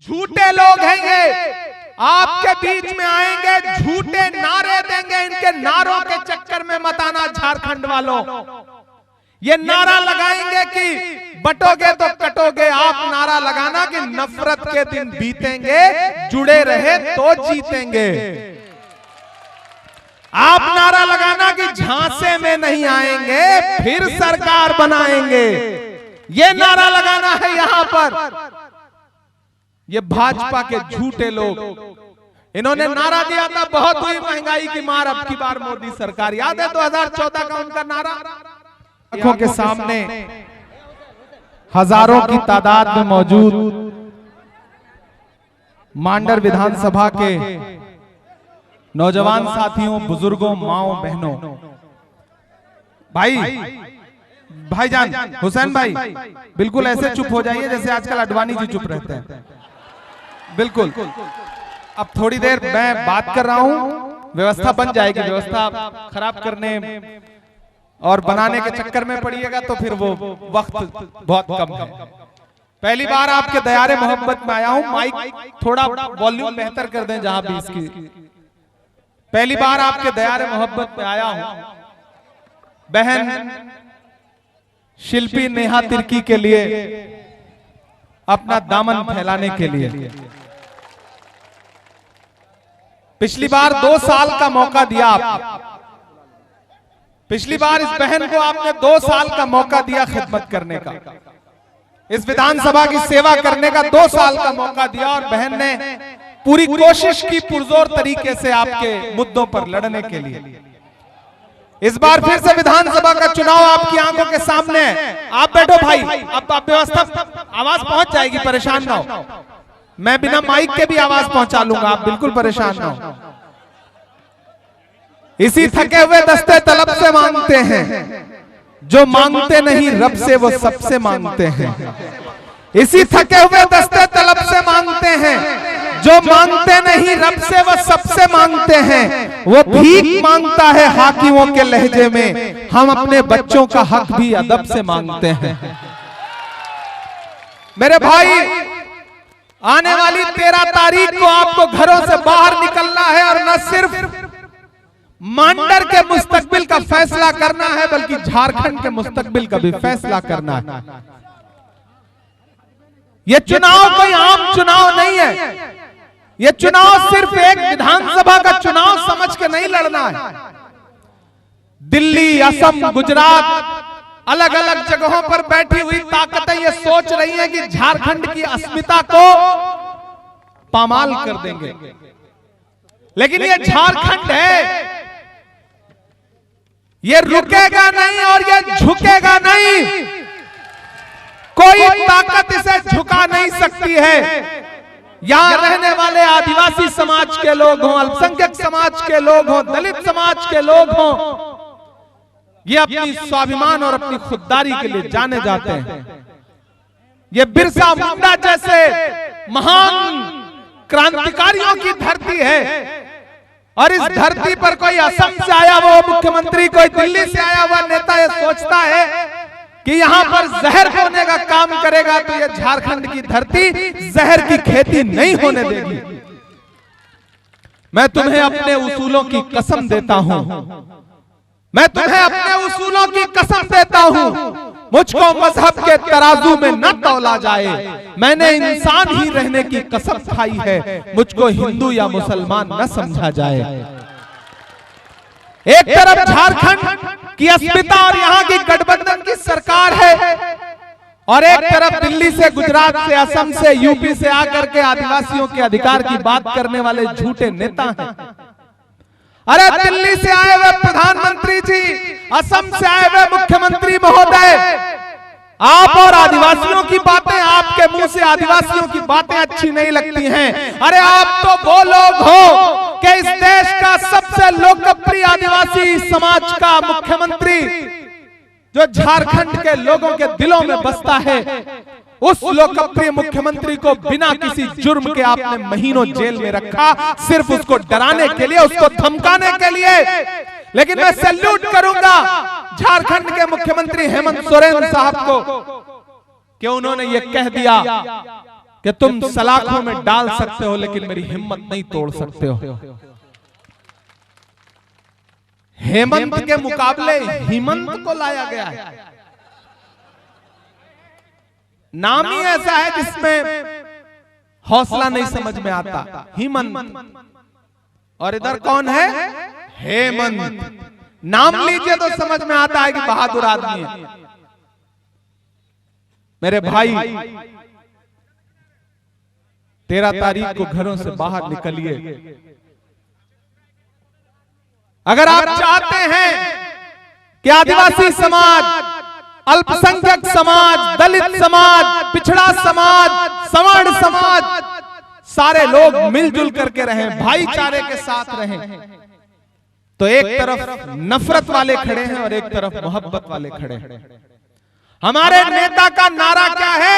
झूठे लोग हैं ये, आपके बीच में आएंगे, झूठे नारे देंगे। इनके नारों के चक्कर में मत आना झारखंड वालों। ये नारा लगाएंगे कि बटोगे तो कटोगे, आप नारा लगाना कि नफरत के दिन बीतेंगे, जुड़े रहे तो जीतेंगे। आप नारा लगाना कि झांसे में नहीं आएंगे, फिर सरकार बनाएंगे। ये नारा लगाना है यहां पर। ये भाजपा के झूठे लोग, इन्होंने नारा दिया था बहुत हुई महंगाई की मार, अब की बार मोदी सरकार। याद है 2014 का उनका नारा? आंखों के सामने हजारों की तादाद में मौजूद मांडर विधानसभा के नौजवान साथियों, बुजुर्गों, माओ, बहनों, भाईजान हुसैन भाई, बिल्कुल ऐसे चुप हो जाइए जैसे आजकल अडवाणी जी चुप रहते हैं। बिल्कुल, अब थोड़ी देर मैं बात कर रहा हूं, व्यवस्था बन जाएगी। व्यवस्था खराब करने और बनाने के चक्कर में पड़िएगा तो फिर वो वक्त बहुत कम है। पहली बार आपके दयारे मोहब्बत में आया हूं, माइक थोड़ा वॉल्यूम बेहतर कर दें जहां भी इसकी। पहली बार आपके दयारे मोहब्बत में आया हूं बहन शिल्पी नेहा तिर्की के लिए, अपना दामन फैलाने के लिए। पिछली बार 2 साल का मौका दिया आपने, पिछली बार इस बहन को आपने 2 साल का मौका दिया खिदमत करने का, इस विधानसभा की सेवा करने का 2 साल का मौका दिया, और बहन ने पूरी कोशिश की पुरजोर तरीके से आपके मुद्दों पर लड़ने के लिए। इस बार फिर से विधानसभा का चुनाव आपकी आंखों के सामने है। आप बैठो भाई, अब व्यवस्था, आवाज पहुंच जाएगी, परेशान ना हो। मैं बिना माइक के भी आवाज पहुंचा लूंगा, आप बिल्कुल परेशान ना हो। इसी थके हुए दस्ते तलब से मांगते हैं, जो मांगते नहीं रब से वो सबसे मांगते हैं। इसी थके हुए दस्ते तलब से मांगते हैं, जो मांगते नहीं रब से वो सबसे मांगते हैं। वो भीख मांगता है हाकिमों के लहजे में, हम अपने बच्चों का हक भी अदब से मांगते हैं। मेरे भाई, आने वाली 13 तारीख को आपको घरों से बाहर निकलना है, और न सिर्फ मांडर के मुस्तकबिल का फैसला करना है, बल्कि झारखंड के मुस्तकबिल का भी फैसला करना है। यह चुनाव कोई आम चुनाव नहीं है। यह चुनाव सिर्फ एक विधानसभा का चुनाव समझ के नहीं लड़ना है। दिल्ली, असम, गुजरात, अलग अलग जगहों पर बैठी हुई ताकतें ये सोच रही हैं कि झारखंड की अस्मिता को पामाल कर देंगे, लेकिन ये झारखंड है, ये रुकेगा नहीं और ये झुकेगा नहीं। कोई ताकत इसे झुका नहीं सकती है। यहां रहने वाले आदिवासी समाज के लोग हों, अल्पसंख्यक समाज के लोग हों, दलित समाज के लोग हों, ये अपनी स्वाभिमान और अपनी खुददारी के लिए जाने जाते हैं। ये बिरसा मुंडा जैसे महान क्रांतिकारियों की धरती है, और इस धरती पर कोई असम से आया हुआ मुख्यमंत्री, कोई दिल्ली से आया हुआ नेता ये सोचता है कि यहां पर जहर बोने का काम करेगा तो ये झारखंड की धरती जहर की खेती नहीं होने देगी। मैं तुम्हें अपने उसूलों की कसम देता हूं, मैं तुम्हें अपने उसूलों की कसम देता हूं। मुझको मजहब के तराजू में न तौला जाए, मैंने इंसान ही रहने की कसम खाई है, मुझको हिंदू या मुसलमान न समझा जाए। एक तरफ झारखंड की अस्मिता और यहाँ की गठबंधन की सरकार है, और एक तरफ दिल्ली से, गुजरात से, असम से, यूपी से आकर के आदिवासियों के अधिकार की बात करने वाले झूठे नेता हैं। अरे दिल्ली से आए हुए प्रधानमंत्री जी, असम से आए हुए मुख्यमंत्री महोदय, आप और आदिवासियों की बातें, आपके मुंह से आदिवासियों की बातें अच्छी नहीं लगती हैं। अरे आप तो वो लोग हो कि इस देश का सबसे लोकप्रिय आदिवासी समाज का मुख्यमंत्री, जो झारखंड के लोगों के दिलों में बसता है, उस लोकप्रिय मुख्यमंत्री को बिना किसी जुर्म के आपने महीनों जेल में रखा, सिर्फ उसको डराने के लिए, उसको धमकाने के लिए। लेकिन मैं सैल्यूट करूंगा झारखंड के मुख्यमंत्री हेमंत सोरेन साहब को कि उन्होंने ये कह दिया कि तुम सलाखों में डाल सकते हो लेकिन मेरी हिम्मत नहीं तोड़ सकते हो। हेमंत के मुकाबले हिमंत को लाया गया है। नाम ही ऐसा है जिसमें हौसला नहीं समझ में आता, हिमंत। और इधर कौन है? हेमंत। नाम लीजिए तो समझ में आता है कि बहादुर आदमी है। मेरे भाई 13 तारीख को घरों से बाहर निकलिए। अगर आप चाहते हैं कि आदिवासी समाज, अल्पसंख्यक समाज, दलित समाज, पिछड़ा समाज, सवर्ण समाज, सारे लोग मिलजुल करके रहें, भाईचारे के साथ रहें, तो एक तरफ नफरत वाले खड़े हैं और एक तरफ मोहब्बत वाले खड़े हैं। हमारे नेता का नारा क्या है?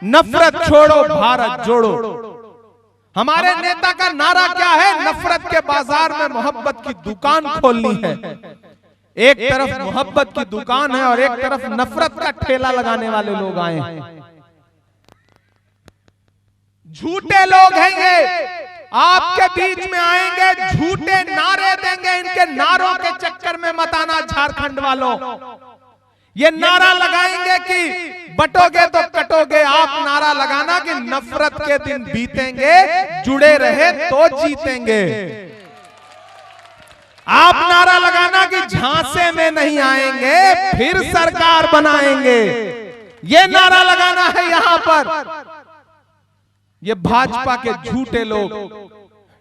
नफरत छोड़ो भारत जोड़ो। हमारे नेता का नारा क्या है? नफरत के बाजार में मोहब्बत की दुकान खोलनी है। एक तरफ मोहब्बत की दुकान है और एक तरफ नफरत का ठेला लगाने वाले लोग आए हैं। झूठे लोग हैं ये, आपके बीच में आएंगे, झूठे नारे देंगे। इनके नारों के चक्कर में मत आना झारखंड वालों। ये नारा लगाएंगे कि बटोगे तो कटोगे, आप नारा लगाना कि नफरत के दिन बीतेंगे, जुड़े रहे तो जीतेंगे। आप नारा लगाना कि झांसे में नहीं आएंगे, फिर सरकार बनाएंगे। ये नारा लगाना है यहां पर। ये भाजपा के झूठे लोग,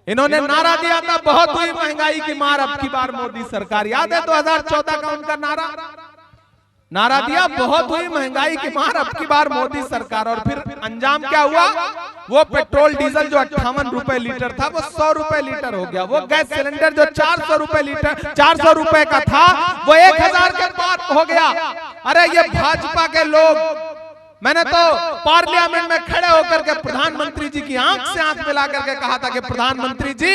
इन्होंने नारा दिया था बहुत हुई महंगाई की मार, अब की बार मोदी सरकार। याद है 2014 का उनका नारा दिया, बहुत हुई महंगाई की मार, अब की बार मोदी सरकार। और फिर अंजाम क्या हुआ? वो पेट्रोल डीजल जो 58 रुपए लीटर था वो 100 रुपए लीटर हो गया। वो गैस सिलेंडर जो 400 रुपए लीटर, 400 रुपए का था, वो 1000 के पार हो गया। अरे ये भाजपा के लोग, मैंने तो पार्लियामेंट में खड़े होकर के प्रधानमंत्री जी की आंख से आंख मिला करके कहा था कि प्रधानमंत्री जी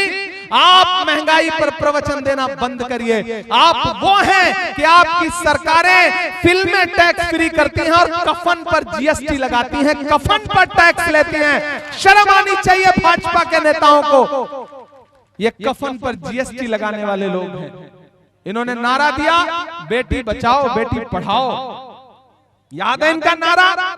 आप महंगाई पर प्रवचन देना बंद करिए। आप वो हैं कि आपकी सरकारें फिल्में टैक्स फ्री करती हैं और कफन पर जीएसटी लगाती हैं, कफन पर टैक्स लेती हैं। शर्म आनी चाहिए भाजपा के नेताओं को। ये कफन पर जीएसटी लगाने वाले लोग हैं। इन्होंने नारा दिया बेटी बचाओ बेटी पढ़ाओ, याद है इनका नारा?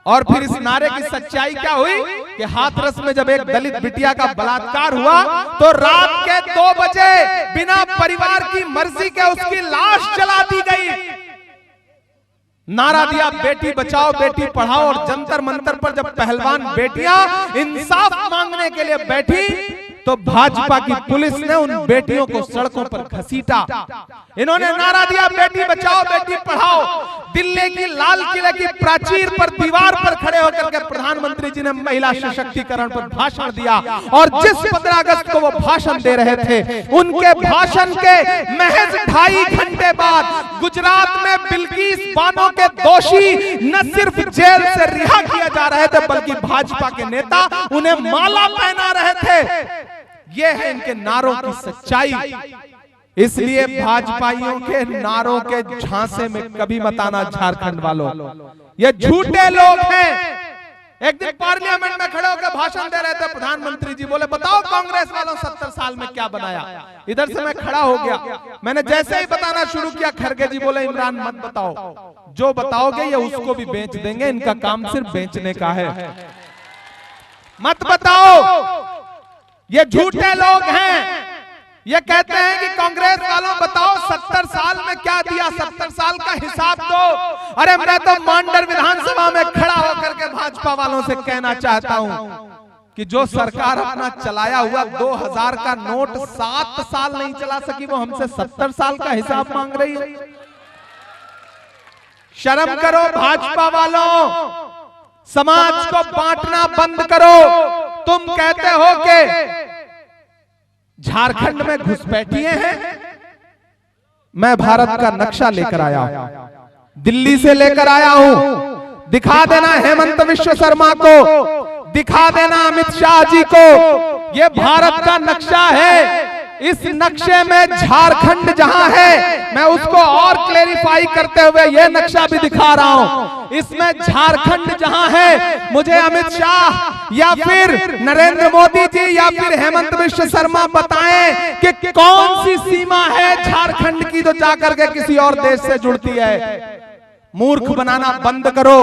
और फिर इस नारे की सच्चाई क्या हुई कि हाथरस में जब एक दलित बिटिया का बलात्कार हुआ तो रात के 2 बजे बिना परिवार की मर्जी के उसकी लाश जला दी गई। नारा दिया बेटी बचाओ बेटी पढ़ाओ। और जंतर मंतर पर जब पहलवान बेटियां इंसाफ मांगने के लिए बैठी तो भाजपा की पुलिस ने उन बेटियों को सड़कों पर घसीटा। इन्होंने नारा दिया बेटी बचाओ बेटी पढ़ाओ। दिल्ली की लाल किले की प्राचीर पर दीवार पर खड़े होकर के प्रधानमंत्री जी ने महिला सशक्तिकरण पर भाषण दिया। और जिस 15 अगस्त को वो भाषण दे रहे थे, उनके भाषण के महज 2.5 घंटे बाद गुजरात में बिल्किस बानो के दोषी न सिर्फ जेल से रिहा किया जा रहे थे बल्कि भाजपा के नेता उन्हें माला पहना रहे थे। ये है इनके नारों की सच्चाई। इसलिए भाजपाइयों के नारों के झांसे में कभी मत आना झारखंड वालों। ये झूठे लोग हैं। एक दिन पार्लियामेंट में खड़े होकर भाषण दे रहे थे प्रधानमंत्री जी, बोले बताओ कांग्रेस वालों 70 साल में क्या बनाया। इधर से मैं खड़ा हो गया, मैंने जैसे ही बताना शुरू किया खड़गे जी बोले इमरान मत बताओ, जो बताओगे ये उसको भी बेच देंगे, इनका काम सिर्फ बेचने का है, मत बताओ। ये झूठे लोग हैं। ये कहते हैं कि कांग्रेस वालों बताओ 70 साल में क्या दिया, 70 साल का हिसाब दो। अरे मैं तो मांडर विधानसभा में खड़ा होकर के भाजपा वालों से कहना चाहता हूं कि जो सरकार अपना चलाया हुआ 2000 का नोट 7 साल नहीं चला सकी, वो हमसे 70 साल का हिसाब मांग रही है। शर्म करो भाजपा वालों, समाज को बांटना बंद करो। तुम कहते हो कि झारखंड में घुसपैठिए हैं, मैं भारत का नक्शा लेकर आया हूं, दिल्ली से लेकर आया हूं। दिखा देना हेमंत विश्व शर्मा को, दिखा देना अमित शाह जी को, ये भारत का नक्शा है। इस नक्शे में झारखंड जहां है, मैं उसको और क्लेरिफाई करते हुए यह नक्शा भी दिखा रहा हूं। इसमें झारखंड जहां है, मुझे अमित शाह या फिर नरेंद्र मोदी जी या फिर हेमंत बिश्व शर्मा बताएं कि कौन सी सीमा है झारखंड की जो जाकर के किसी और देश से जुड़ती है। मूर्ख बनाना बंद करो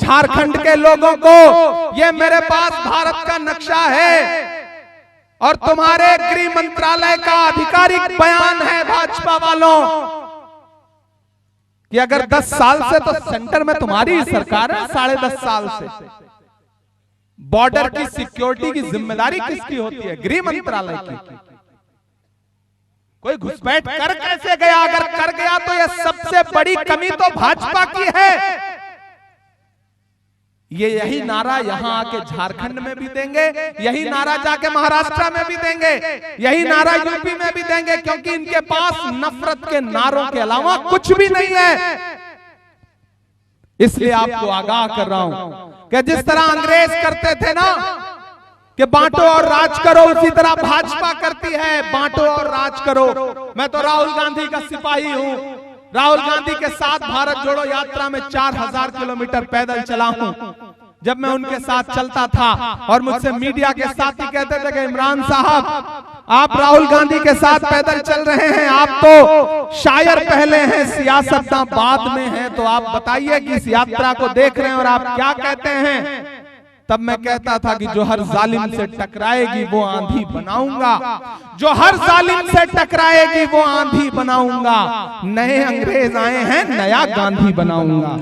झारखंड के लोगों को। ये मेरे पास भारत का नक्शा है और तुम्हारे गृह मंत्रालय का आधिकारिक बयान है भाजपा वालों कि अगर 10 साल से तो सेंटर में तुम्हारी सरकार है, 10.5 साल से बॉर्डर की सिक्योरिटी की जिम्मेदारी किसकी होती है? गृह मंत्रालय की। कोई घुसपैठ कर कैसे गया? अगर कर गया तो यह सबसे बड़ी कमी तो भाजपा की है। ये यही नारा यहां आके झारखंड में भी देंगे, यही नारा जाके महाराष्ट्र में भी देंगे, यही नारा यूपी में भी देंगे, क्योंकि इनके पास नफरत के नारों के अलावा कुछ भी नहीं है। इसलिए आपको आगाह कर रहा हूं कि जिस तरह अंग्रेज करते थे ना कि बांटो और राज करो, उसी तरह भाजपा करती है बांटो और राज करो। मैं तो राहुल गांधी का सिपाही हूं। राहुल गांधी के साथ भारत जोड़ो यात्रा में 4000 किलोमीटर पैदल चला हूं। जब मैं उनके साथ चलता था और मुझसे मीडिया के साथी कहते थे कि इमरान साहब आप राहुल गांधी के साथ पैदल चल रहे हैं, आप तो शायर पहले हैं सियासतदां बाद में हैं, तो आप बताइए कि इस यात्रा को देख रहे हैं और आप क्या कहते हैं? तब मैं कहता था कि जो हर जालिम से टकराएगी वो आंधी बनाऊंगा, जो हर जालिम से टकराएगी वो आंधी बनाऊंगा। नए अंग्रेज आए हैं, नया गांधी बनाऊंगा।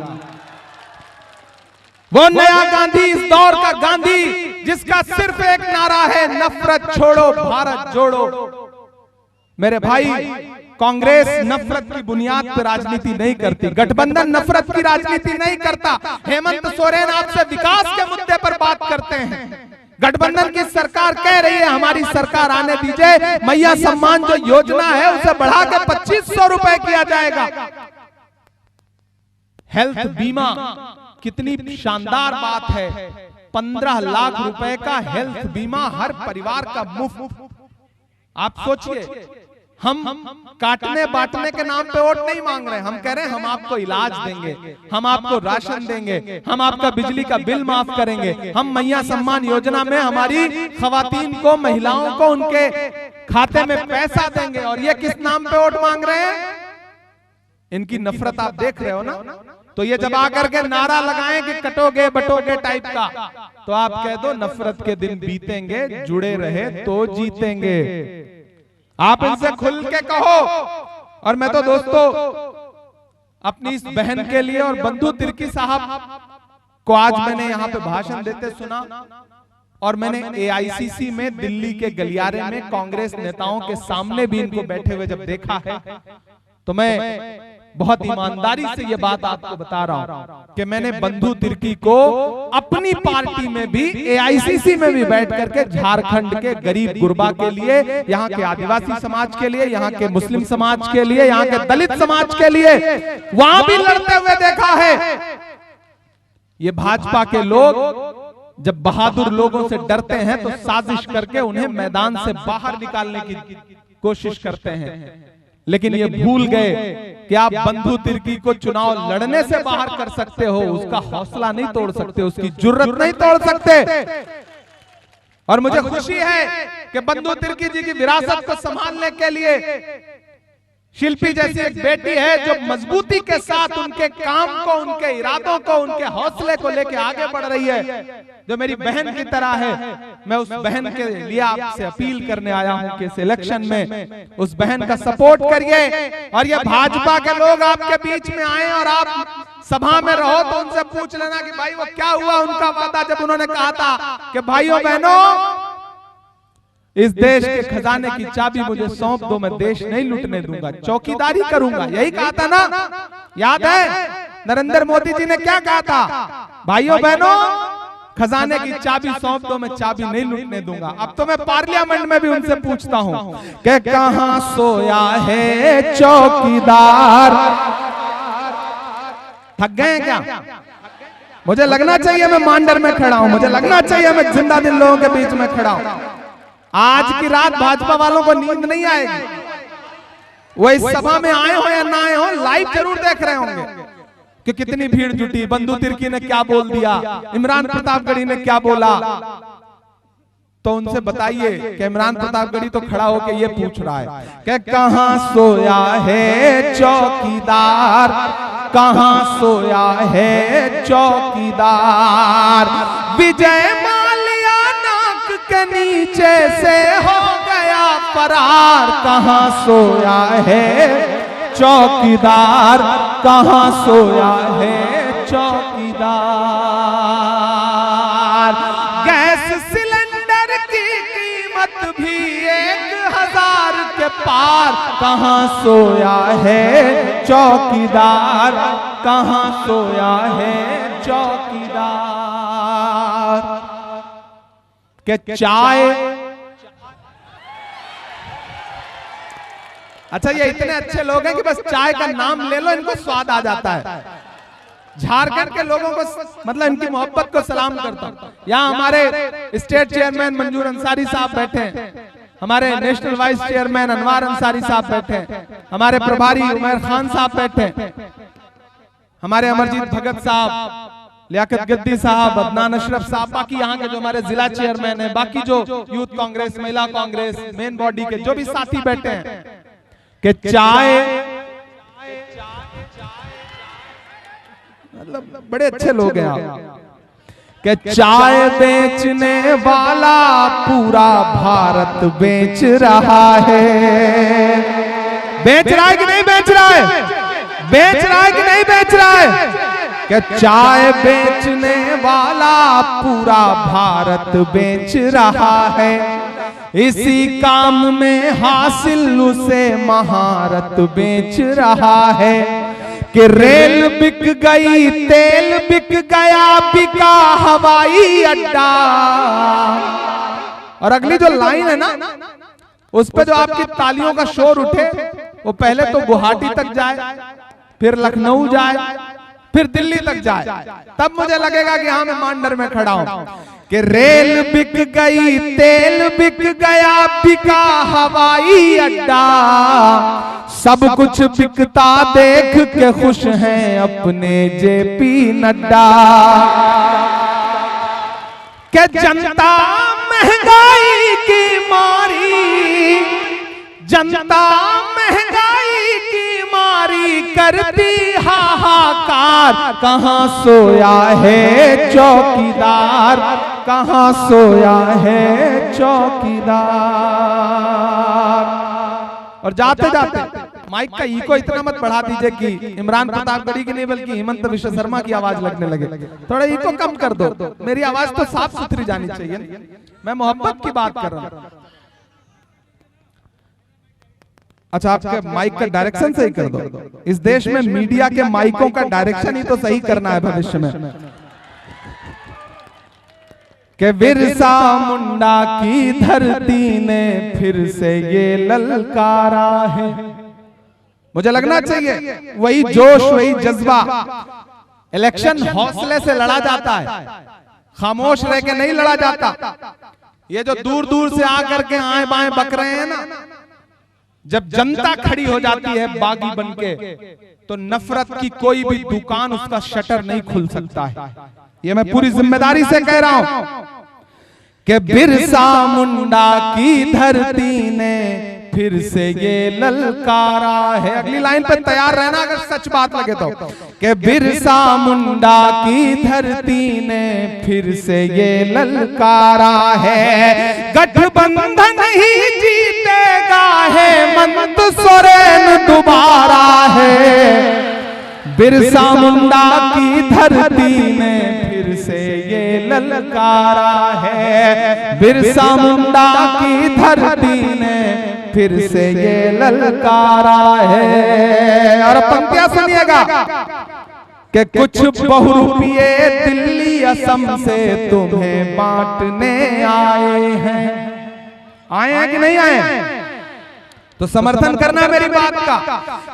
वो नया गांधी, इस दौर का गांधी जिसका सिर्फ एक नारा है, नफरत छोड़ो भारत जोड़ो। मेरे भाई, कांग्रेस नफरत की बुनियाद पर राजनीति नहीं करती, गठबंधन नफरत की राजनीति नहीं करता। हेमंत सोरेन आपसे विकास के मुद्दे पर बात करते हैं। गठबंधन की सरकार कह रही है हमारी सरकार आने दीजिए, मैया सम्मान जो योजना है उसे बढ़ा के 2500 रुपए किया जाएगा। हेल्थ बीमा कितनी शानदार बात है, 15 लाख रुपए का हेल्थ बीमा हर परिवार का मुफ्त। आप सोचिए, हम काटने बांटने के नाम पे वोट नहीं मांग रहे, हम कह रहे हैं हम आपको इलाज देंगे, हम आपको राशन देंगे, हम आपका बिजली का बिल माफ करेंगे, हम मैया सम्मान योजना में हमारी खवातीन को, महिलाओं को उनके खाते में पैसा देंगे। और ये किस नाम पे वोट मांग रहे हैं? इनकी नफरत आप देख रहे हो ना। तो ये जब आकर के नारा लगाएं कि कटोगे बटोगे टाइप का, तो आप कह दो नफरत के दिन बीतेंगे, जुड़े रहे तो जीतेंगे। आप इनसे खुल के कहो। और मैं तो दोस्तों अपनी इस बहन के लिए और बंधु तिर्की साहब को आज मैंने यहाँ पे भाषण देते सुना, और मैंने एआईसीसी में दिल्ली के गलियारे में कांग्रेस नेताओं के सामने भी इनको बैठे हुए जब देखा है, तो मैं बहुत ईमानदारी से ये बात आपको बता रहा हूं कि मैंने बंधु तिर्की को अपनी पार्टी में भी, एआईसीसी में भी बैठ करके झारखंड के गरीब गुरबा के लिए, यहाँ के आदिवासी समाज के लिए, यहाँ के मुस्लिम समाज के लिए, यहाँ के दलित समाज के लिए वहां भी लड़ते हुए देखा है। ये भाजपा के लोग जब बहादुर लोगों से डरते हैं तो साजिश करके उन्हें मैदान से बाहर निकालने की कोशिश करते हैं, लेकिन ये भूल गए कि आप बंधु तिर्की को चुनाव लड़ने से बाहर कर सकते हो, उसका हौसला नहीं तोड़ सकते, उसकी जुर्रत नहीं तोड़ सकते। और मुझे खुशी है कि बंधु तिर्की जी की विरासत को संभालने के लिए शिल्पी जैसी एक बेटी है जो मजबूती के साथ उनके काम को, उनके इरादों को, उनके हौसले को लेके आगे बढ़ रही है, जो मेरी बहन की तरह है। मैं उस बहन के लिए आपसे अपील करने आया हूं कि इस इलेक्शन में उस बहन का सपोर्ट करिए। और ये भाजपा के लोग आपके बीच में आए और आप सभा में रहो तो उनसे पूछ लेना कि भाई वो क्या हुआ उनका वादा जब उन्होंने कहा था कि भाइयों बहनों इस देश के खजाने की चाबी मुझे सौंप दो, मैं देश नहीं लूटने दूंगा, चौकीदारी करूंगा। यही कहा था ना, याद है नरेंद्र मोदी जी ने क्या कहा था? भाइयों बहनों खजाने की चाबी सौंप दो, मैं चाबी नहीं लूटने दूंगा। अब तो मैं पार्लियामेंट में भी उनसे पूछता हूं कि कहां सोया है चौकीदार? थक गए क्या? मुझे लगना चाहिए मैं मांडर में खड़ा हूं, मुझे लगना चाहिए मैं जिंदा दिल लोगों के बीच में खड़ा हूं। आज की रात भाजपा वालों को नींद नहीं आएगी। वो इस सभा में आए हो या ना आए हो, लाइव जरूर देख रहे होंगे कि कितनी भीड़ जुटी, बंधु तिर्की ने क्या बोल दिया, इमरान प्रतापगढ़ी ने क्या बोला। तो उनसे बताइए कि इमरान प्रतापगढ़ी तो खड़ा होकर ये पूछ रहा है कि कहां सोया है चौकीदार, कहां सोया है चौकीदार। विजय माल्या नाक के नीचे से हो गया फरार, कहां सोया है चौकीदार, कहां सोया है चौकीदार। गैस सिलेंडर की कीमत भी 1000 के पार, कहां सोया है चौकीदार, कहां सोया है चौकीदार। के चाय, अच्छा ये इतने अच्छे लोग हैं कि बस चाय का नाम ले लो इनको स्वाद आ जाता है। झारखंड के लोगों को मतलब इनकी मोहब्बत को सलाम करता हूं। यहाँ हमारे स्टेट चेयरमैन मंजूर अंसारी साहब बैठे हैं, हमारे नेशनल वाइस चेयरमैन अनवार अंसारी साहब बैठे हैं, हमारे प्रभारी उमर खान साहब बैठे हैं, हमारे अमरजीत भगत साहब, लियाकत गद्दी साहब, अदनान अशरफ साहब, बाकी यहाँ के जो हमारे जिला चेयरमैन है, बाकी जो यूथ कांग्रेस, महिला कांग्रेस, मेन बॉडी के जो भी साथी बैठे हैं कि चाय मतलब बड़े अच्छे लोग हैं आप। कि चाय बेचने वाला पूरा भारत बेच रहा है। बेच रहा है कि नहीं बेच रहा है? बेच रहा है कि नहीं बेच रहा है? कि चाय बेचने वाला पूरा भारत बेच रहा है। इसी काम में हासिल उसे महारत बेच रहा है। कि रेल बिक गई, तेल बिक गया, बिका हवाई अड्डा। और अगली जो लाइन है ना, उस पे जो आपकी तालियों का शोर उठे, वो पहले तो गुवाहाटी तक जाए, फिर लखनऊ जाए, फिर दिल्ली तक जाए, तब मुझे लगेगा कि हाँ मैं मांडर में खड़ा हूं। कि रेल बिक गई, तेल बिक गया, बिका हवाई अड्डा। सब कुछ बिकता देख के खुश हैं अपने जेपी नड्डा। कि जनता महंगाई की मारी, जनता महंगाई की मारी करती हाहाकार। कहां सोया है चौकीदार, कहां सोया है चौकीदार। और जाते जाते माइक का इको इतना मत बढ़ा दीजिए कि इमरान प्रतापगढ़ी की नहीं बल्कि हेमंत विश्व शर्मा की आवाज लगने लगे। थोड़ा इको कम कर दो, मेरी आवाज तो साफ सुथरी जानी चाहिए। मैं मोहब्बत की बात कर रहा हूं। अच्छा आपके माइक का डायरेक्शन सही कर दो। इस देश में मीडिया के माइकों का डायरेक्शन ही तो सही करना है भविष्य में। कि बिरसा मुंडा की धरती ने फिर से ये ललकारा है। मुझे लगना चाहिए वही जोश, वही जज्बा। इलेक्शन हौसले से लड़ा जाता है, खामोश रह के नहीं लड़ा जाता। ये जो दूर दूर से आकर के आए बाएं बक रहे हैं ना, जब जनता खड़ी हो जाती है बागी बनके, तो नफरत की कोई भी दुकान उसका शटर नहीं खुल सकता है। ये मैं पूरी जिम्मेदारी से कह रहा हूं कि बिरसा मुंडा की धरती ने फिर से ये ललकारा है। अगली लाइन पे तैयार रहना अगर सच बात लगे तो। कि बिरसा मुंडा की धरती ने फिर से ये ललकारा है। गठबंधन ही जीतेगा है, हेमंत सोरेन दोबारा है। बिरसा मुंडा की धरती ने फिर से ये ललकारा है। बिरसा मुंडा की धरती ने फिर से ये ललकारा है। और पंक्तियां सुनिएगा कि कुछ बहुरूपिये दिल्ली असम से तुम्हें बांटने आए हैं। आए हैं कि नहीं आए हैं? तो समर्थन करना मेरी बात का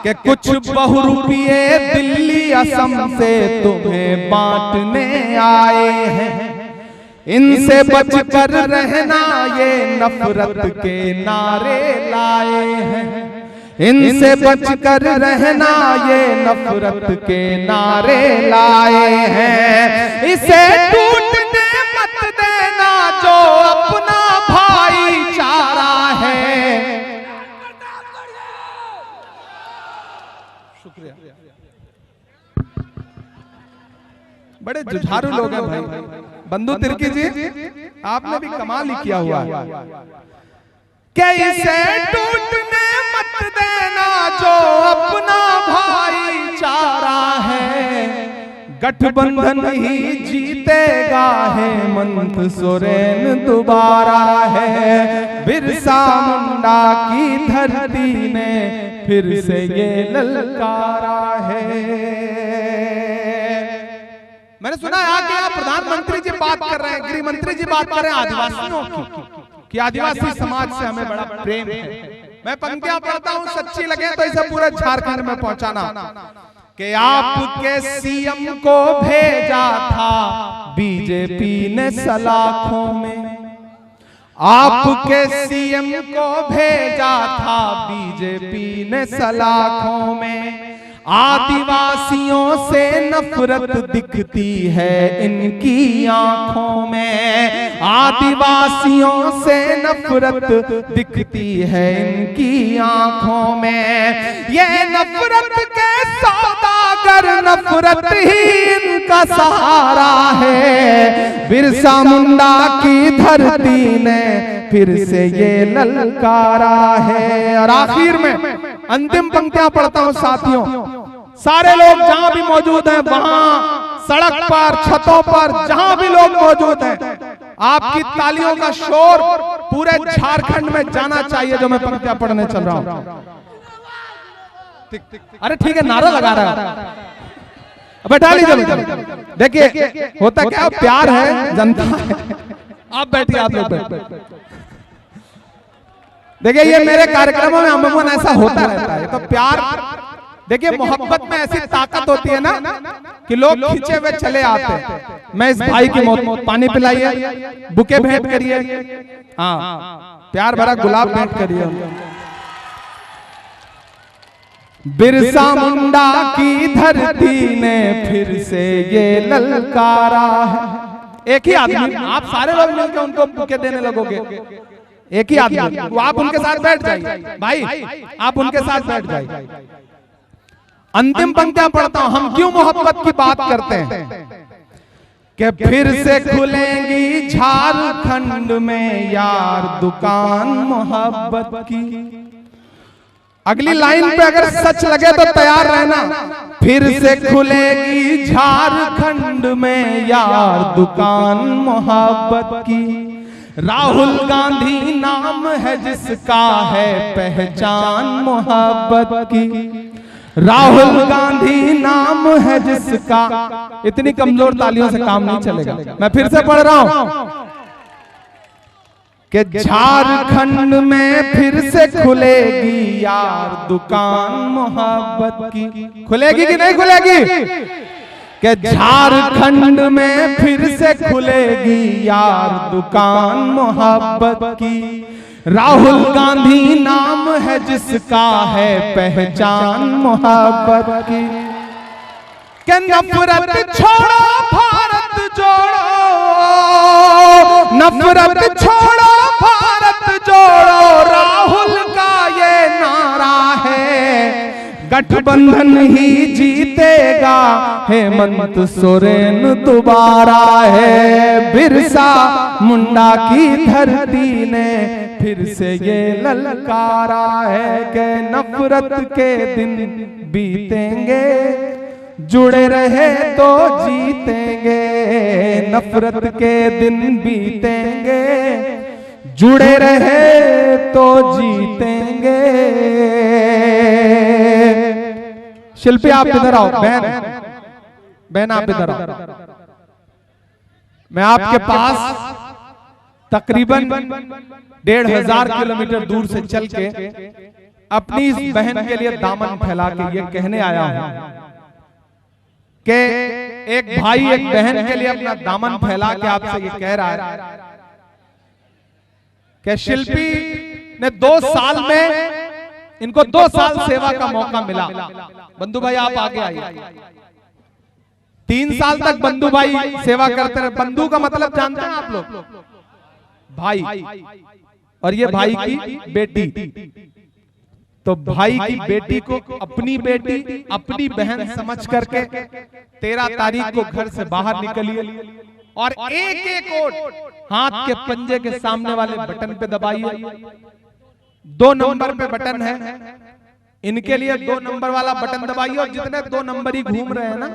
कि कुछ बहुरूपिये दिल्ली असम से तुम्हें बांटने आए हैं। इनसे बचकर रहना ये नफरत के नारे लाए हैं। इनसे बचकर रहना ये नफरत के नारे लाए हैं। इसे टूटने मत देना जो अपना भाईचारा है। शुक्रिया। बड़े जुझारू लोग हैं भाई। बंधु तिर्की जी, आपने भी कमाल ही किया हुआ है। कैसे टूटने मत देना जो अपना भाईचारा है। गठबंधन ही जीतेगा हेमंत सोरेन दोबारा है। बिरसा मुंडा की धरती ने फिर से ये ललकारा है। मैंने सुना है आगे आप प्रधानमंत्री जी बात कर रहे हैं, गृह मंत्री जी बात कर रहे हैं आदिवासियों की, कि आदिवासी समाज से हमें बड़ा प्रेम है। मैं पंक्तियां पढ़ता हूं, सच्ची लगे तो इसे पूरे झारखंड में पहुंचाना। कि आपके सीएम को भेजा था बीजेपी ने सलाखों में। आपके सीएम को भेजा था बीजेपी ने सलाखों में। आदिवासियों से नफरत दिखती है इनकी आंखों में। आदिवासियों से नफरत दिखती है इनकी आंखों में। ये नफरत के सौदागर, नफरत ही इनका सहारा है। बिरसा मुंडा की धरती ने फिर से ये ललकारा है। और आखिर में अंतिम पंक्तियां पढ़ता हूं साथियों। सारे लोग जहां भी मौजूद हैं, वहां सड़क पर, छतों पर, जहां भी लोग मौजूद हैं, आपकी तालियों का शोर पूरे झारखंड में जाना चाहिए जो मैं पंक्तियां पढ़ने चल रहा हूं। अरे ठीक है, नारा लगा रहा है, बैठा लीजिए। देखिए होता क्या, प्यार है, जनता है। आप बैठिए, आप लोग बैठिए। देखिए ये मेरे कार्यक्रमों में अमूमन ऐसा होता रहता है। तो प्यार, देखिए मोहब्बत में ऐसी ताकत होती है ना कि लोग खींचे हुए चले आते हैं। मैं इस भाई की मौत, पानी पिलाइए, बुके भेंट करिए, हाँ प्यार भरा गुलाब भेंट करिए। बिरसा मुंडा की धरती ने फिर से ये ललकारा है। एक ही आदमी, आप सारे लोग मिलकर उनको बुके देने लगोगे। एक ही आदमी, आप उनके साथ बैठ जाइए भाई, आप उनके साथ बैठ जाइए। अंतिम पंक्तियां पढ़ता हूं। हम क्यों मोहब्बत की बात करते हैं कि फिर से खुलेंगी झारखंड में यार दुकान मोहब्बत की। अगली लाइन पे अगर सच लगे तो तैयार रहना। फिर से खुलेगी झारखंड में यार दुकान मोहब्बत की। राहुल गांधी नाम है जिसका है पहचान मोहब्बत की। राहुल गांधी नाम है जिसका। इतनी कमजोर तालियों से काम नहीं चलेगा। मैं फिर से पढ़ रहा हूं कि झारखंड में फिर से खुलेगी यार दुकान मोहब्बत की। खुलेगी कि नहीं खुलेगी? कि झारखंड में फिर से खुलेगी यार दुकान मोहब्बत की। राहुल गांधी नाम है जिसका है पहचान मोहब्बत की। कि नफरत छोड़ो भारत जोड़ो, नफरत छोड़ो भारत जोड़ो, राहुल का ये नारा है। गठबंधन ही जीतेगा हेमंत सोरेन दोबारा है। बिरसा मुंडा की धरती ने फिर से ये ललकारा है कि नफरत के दिन बीतेंगे, जुड़े रहे तो जीतेंगे। नफरत के दिन बीतेंगे, जुड़े रहे तो जीतेंगे। शिल्पी आप इधर आओ, बहन आप इधर आओ। मैं आपके पास तकरीबन 1500 किलोमीटर दूर से चल के अपनी इस बहन के लिए दामन फैला के ये कहने आया हूं कि एक भाई एक बहन के लिए अपना दामन फैला के आपसे ये कह रहा है कि शिल्पी ने 2 साल में इनको 2 साल सेवा का मौका मिला। बंधु भाई आप आगे आइए। 3 साल तक बंधु भाई सेवा करते रहे। बंधु का मतलब जानते हैं आप लोग? भाई। और ये भाई की बेटी। तो भाई की बेटी को अपनी बेटी अपनी बहन समझ करके 13 तारीख को घर से बाहर निकलिए और एक एक वोट हाथ के पंजे के सामने वाले बटन पे दबाइए। 2 नंबर पे बटन है, इनके लिए 2 नंबर वाला बटन दबाइए और जितने 2 नंबर ही घूम रहे हैं ना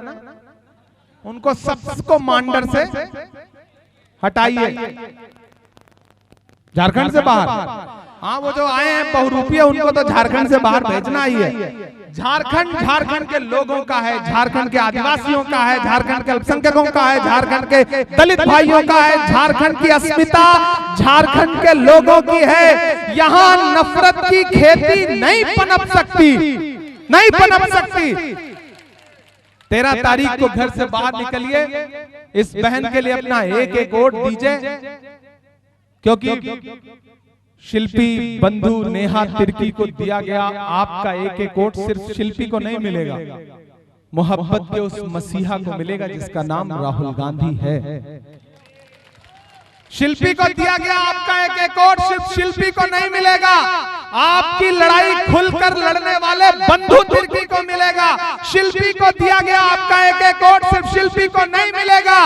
उनको सबको मांडर से हटाइए। झारखंड से बाहर, हाँ वो जो आए हैं बहुरूपीय उनको तो झारखंड से बाहर भेजना ही है। झारखंड के लोगों का है, झारखंड के आदिवासियों का है, झारखंड के अल्पसंख्यकों का है, झारखंड के दलित भाइयों का है। झारखंड की अस्मिता झारखंड के लोगों की है। यहाँ नफरत की खेती नहीं पनप सकती, नहीं पनप सकती। 13 तारीख को घर से बाहर निकलिए, इस बहन के लिए अपना एक एक वोट दीजिए, क्योंकि शिल्पी बंधु नेहा तिर्की को दिया गया आपका एक एक वोट सिर्फ शिल्पी को नहीं मिलेगा, मोहब्बत के उस मसीहा को मिलेगा जिसका नाम राहुल गांधी है। शिल्पी को दिया गया आपका एक एक वोट सिर्फ शिल्पी को नहीं मिलेगा, आपकी लड़ाई खुलकर लड़ने वाले बंधु तिर्की को मिलेगा। शिल्पी को दिया गया आपका एक एक वोट सिर्फ शिल्पी को नहीं मिलेगा,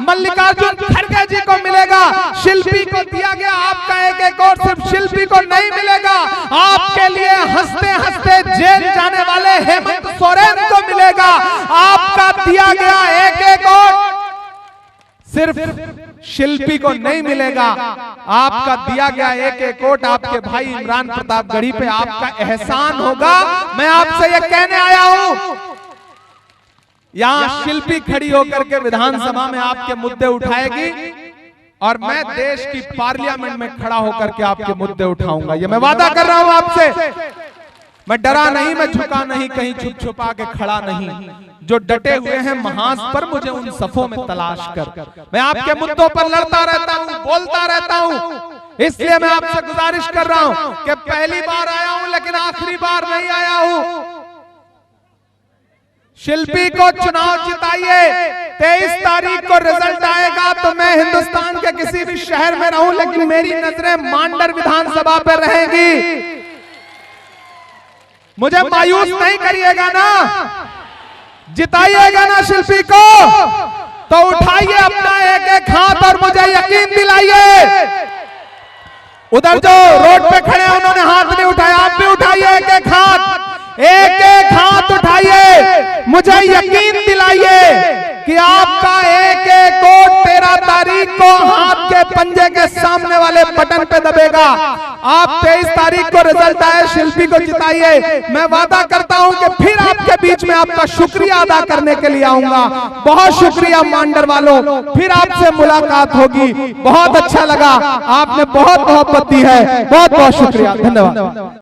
मल्लिकार्जुन खड़गे जी को मिलेगा। शिल्पी को दिया गया आपका एक एक वोट सिर्फ शिल्पी को नहीं मिलेगा, आपके लिए हंसते हंसते जेल जाने वाले हेमंत सोरेन को मिलेगा। आपका दिया गया एक एक वोट सिर्फ शिल्पी को नहीं मिलेगा, आपका दिया गया एक एक वोट आपके भाई इमरान प्रतापगढ़ी पे आपका एहसान होगा। मैं आपसे ये कहने आया हूं, यहां शिल्पी खड़ी होकर के विधानसभा में आपके मुद्दे उठाएगी और मैं देश की पार्लियामेंट में खड़ा होकर के आपके मुद्दे उठाऊंगा। ये मैं वादा कर रहा हूं आपसे। मैं डरा नहीं, मैं झुका नहीं, कहीं छुप छुपा के खड़ा नहीं। जो डटे हुए हैं महाज पर मुझे उन सफों में तलाश कर, मैं आपके मुद्दों पर लड़ता रहता हूं, बोलता रहता हूं। इसलिए मैं आपसे गुजारिश कर रहा हूं कि पहली बार आया हूं लेकिन आखिरी बार नहीं आया हूं। शिल्पी को चुनाव जिताइए। 23 तारीख को रिजल्ट आएगा तो मैं हिंदुस्तान के किसी भी शहर में रहूं लेकिन मेरी नजरें मांडर विधानसभा पर रहेंगी। मुझे मायूस नहीं करिएगा ना, जिताइएगा ना शिल्पी को, तो उठाइए अपना एक एक हाथ और मुझे यकीन दिलाइए। उधर जो रोड पे खड़े हैं उन्होंने हाथ नहीं उठाया, आप भी उठाइए एक एक हाथ, एक एक हाथ उठाइए। मुझे यकीन दिलाइए कि आपका एक एक वोट 13 तारीख को हाथ के पंजे के सामने वाले बटन पे दबेगा। आप 23 तारीख को रिजल्ट आए, शिल्पी को जिताइए। मैं वादा करता हूं कि फिर आपके बीच में आपका शुक्रिया अदा करने के लिए आऊंगा। बहुत शुक्रिया मांडर वालों, फिर आपसे मुलाकात होगी। बहुत अच्छा लगा, आपने बहुत मोहब्बत दी है। बहुत बहुत शुक्रिया, धन्यवाद।